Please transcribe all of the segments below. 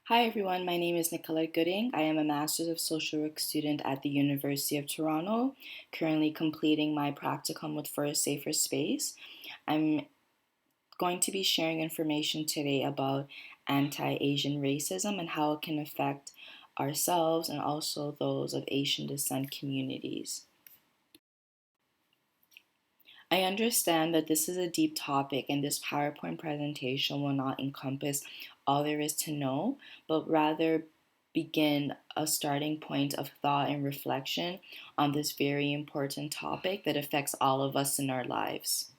Hi everyone, my name is Nicollette Gooding. I am a Master's of Social Work student at the University of Toronto, currently completing my practicum with For a Safer Space. I'm going to be sharing information today about anti-Asian racism and how it can affect ourselves and also those of Asian descent communities. I understand that this is a deep topic and this PowerPoint presentation will not encompass all there is to know, but rather begin a starting point of thought and reflection on this very important topic that affects all of us in our lives.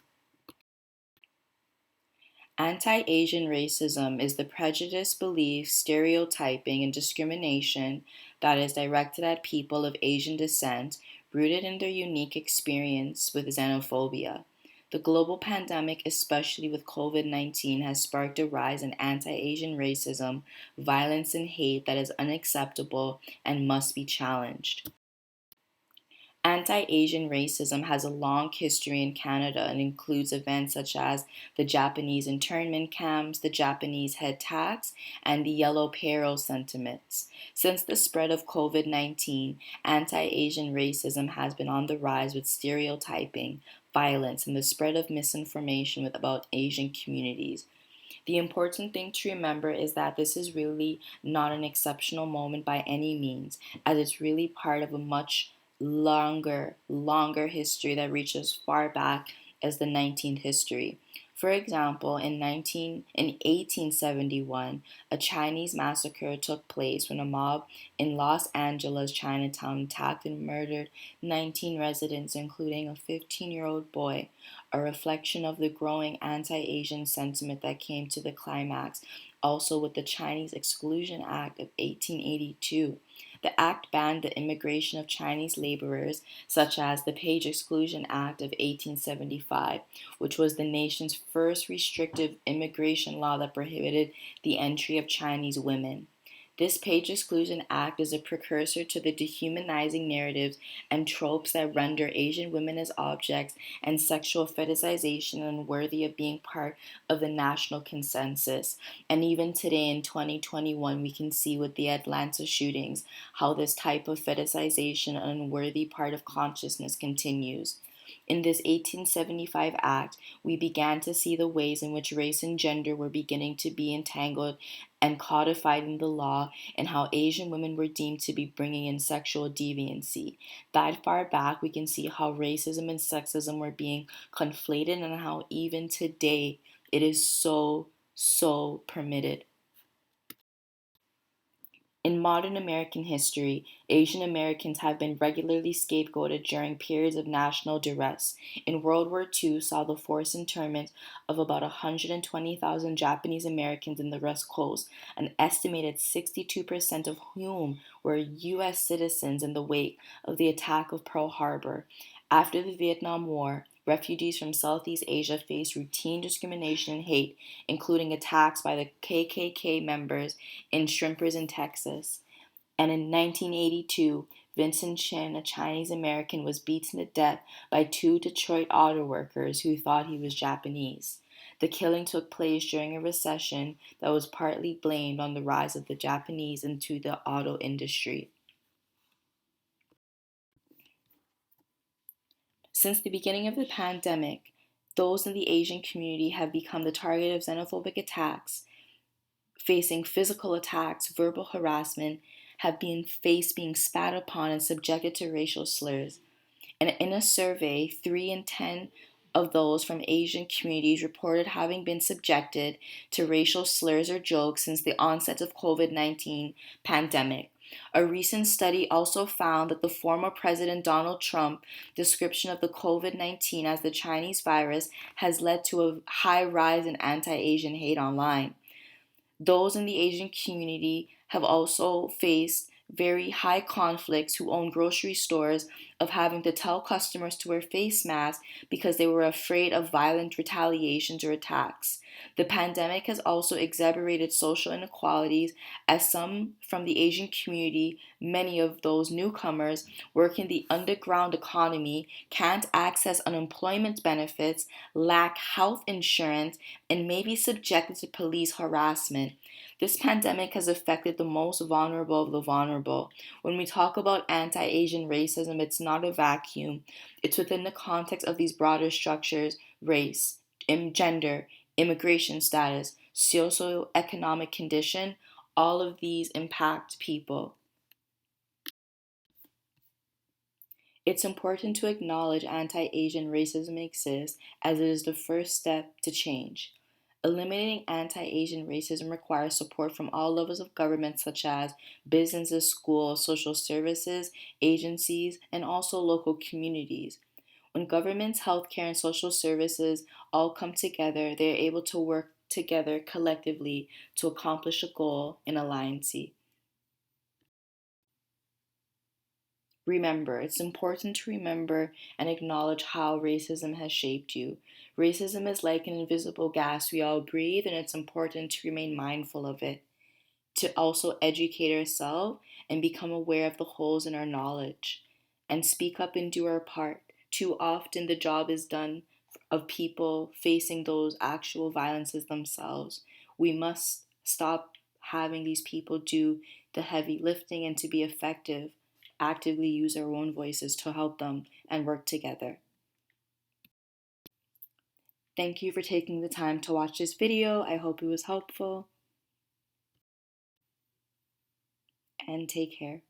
Anti Asian racism is the prejudice, belief, stereotyping, and discrimination that is directed at people of Asian descent, rooted in their unique experience with xenophobia. The global pandemic, especially with COVID-19, has sparked a rise in anti Asian racism, violence, and hate that is unacceptable and must be challenged. Anti-Asian racism has a long history in Canada and includes events such as the Japanese internment camps, the Japanese head tax, and the yellow peril sentiments. Since the spread of COVID-19, anti-Asian racism has been on the rise with stereotyping, violence, and the spread of misinformation about Asian communities. The important thing to remember is that this is really not an exceptional moment by any means, as it's really part of a much longer history that reaches far back as the 19th history. For example, in 1871, a Chinese massacre took place when a mob in Los Angeles, Chinatown, attacked and murdered 19 residents, including a 15-year-old boy, a reflection of the growing anti-Asian sentiment that came to the climax, also with the Chinese Exclusion Act of 1882. The act banned the immigration of Chinese laborers, such as the Page Exclusion Act of 1875, which was the nation's first restrictive immigration law that prohibited the entry of Chinese women. This Page Exclusion Act is a precursor to the dehumanizing narratives and tropes that render Asian women as objects and sexual fetishization unworthy of being part of the national consensus. And even today in 2021, we can see with the Atlanta shootings how this type of fetishization, an unworthy part of consciousness, continues. In this 1875 act, we began to see the ways in which race and gender were beginning to be entangled and codified in the law, and how Asian women were deemed to be bringing in sexual deviancy. That far back, we can see how racism and sexism were being conflated, and how even today it is so permitted. In modern American history, Asian Americans have been regularly scapegoated during periods of national duress. In World War II, saw the forced internment of about 120,000 Japanese Americans in the West Coast, an estimated 62% of whom were U.S. citizens in the wake of the attack of Pearl Harbor. After the Vietnam War, refugees from Southeast Asia faced routine discrimination and hate, including attacks by the KKK members in Shrimpers in Texas. And in 1982, Vincent Chin, a Chinese American, was beaten to death by two Detroit auto workers who thought he was Japanese. The killing took place during a recession that was partly blamed on the rise of the Japanese into the auto industry. Since the beginning of the pandemic, those in the Asian community have become the target of xenophobic attacks, facing physical attacks, verbal harassment, have been faced being spat upon and subjected to racial slurs. And in a survey, 3 in 10 of those from Asian communities reported having been subjected to racial slurs or jokes since the onset of COVID-19 pandemic. A recent study also found that the former President Donald Trump description of the COVID-19 as the Chinese virus has led to a high rise in anti-Asian hate online. Those in the Asian community have also faced very high conflicts who own grocery stores of having to tell customers to wear face masks because they were afraid of violent retaliations or attacks. The pandemic has also exacerbated social inequalities as some from the Asian community, many of those newcomers, work in the underground economy, can't access unemployment benefits, lack health insurance, and may be subjected to police harassment. This pandemic has affected the most vulnerable of the vulnerable. When we talk about anti Asian racism, it's not a vacuum. It's within the context of these broader structures: race, gender, immigration status, socioeconomic condition. All of these impact people. It's important to acknowledge anti Asian racism exists as it is the first step to change. Eliminating anti Asian racism requires support from all levels of government, such as businesses, schools, social services, agencies, and also local communities. When governments, healthcare, and social services all come together, they are able to work together collectively to accomplish a goal in alliance. Remember, it's important to remember and acknowledge how racism has shaped you. Racism is like an invisible gas we all breathe, and it's important to remain mindful of it, to also educate ourselves and become aware of the holes in our knowledge and speak up and do our part. Too often, the job is done of people facing those actual violences themselves. We must stop having these people do the heavy lifting and to be effective, actively use our own voices to help them and work together. Thank you for taking the time to watch this video. I hope it was helpful, and take care.